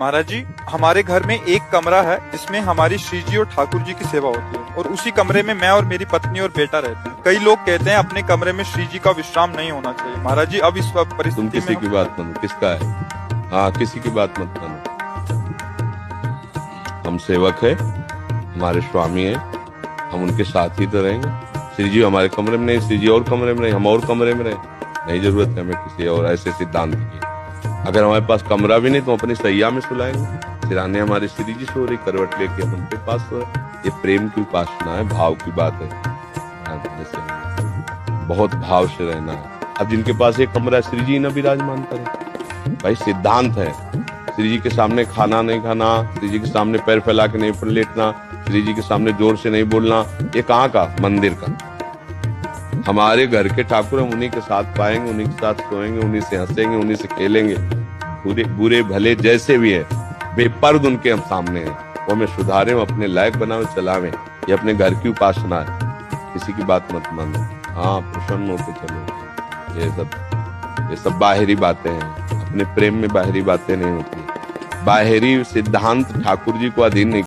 महाराज जी, हमारे घर में एक कमरा है जिसमें हमारी श्री जी और ठाकुर जी की सेवा होती है, और उसी कमरे में मैं और मेरी पत्नी और बेटा रहते हैं। कई लोग कहते हैं अपने कमरे में श्री जी का विश्राम नहीं होना चाहिए। महाराज जी, अब इस तुम परिस्थिति किसी में की बात मानो, किसका है? हाँ, किसी की बात मत मानो। हम सेवक है, हमारे स्वामी है, हम उनके साथ ही तो रहेंगे। श्री जी हमारे कमरे में नहीं, श्री जी और कमरे में नहीं, हम और कमरे में रहे, नहीं जरूरत है हमें किसी और ऐसे सिद्धांत की। अगर हमारे पास कमरा भी नहीं तो अपनी सैया में सुलाएंगे। सिराने हमारी श्री जी सो रही, करवट लेके हम उनके पास सो रहे। ये प्रेम की उपासना है, भाव की बात है। बहुत भाव से रहना है। अब जिनके पास एक कमरा है, श्री जी न विराजमान करे, भाई सिद्धांत है। श्री जी के सामने खाना नहीं खाना, श्री जी के सामने पैर फैला के नहीं लेटना, श्री जी के सामने जोर से नहीं बोलना। ये कहाँ का? मंदिर का। हमारे घर के ठाकुर हम उन्हीं के साथ पाएंगे, उन्हीं के साथ सोएंगे, उन्हीं से हंसेंगे, उन्हीं से खेलेंगे। बुरे बुरे भले जैसे भी है, बेपर्द उनके हम सामने हैं। वो हमें सुधारे, अपने लायक बनावे, चलावे। ये अपने घर की उपासना है, किसी की बात मत मानो। हाँ, प्रसन्न होके चलो। ये सब बाहरी बातें हैं। अपने प्रेम में बाहरी बातें नहीं होती। बाहरी सिद्धांत ठाकुर जी को अधीन नहीं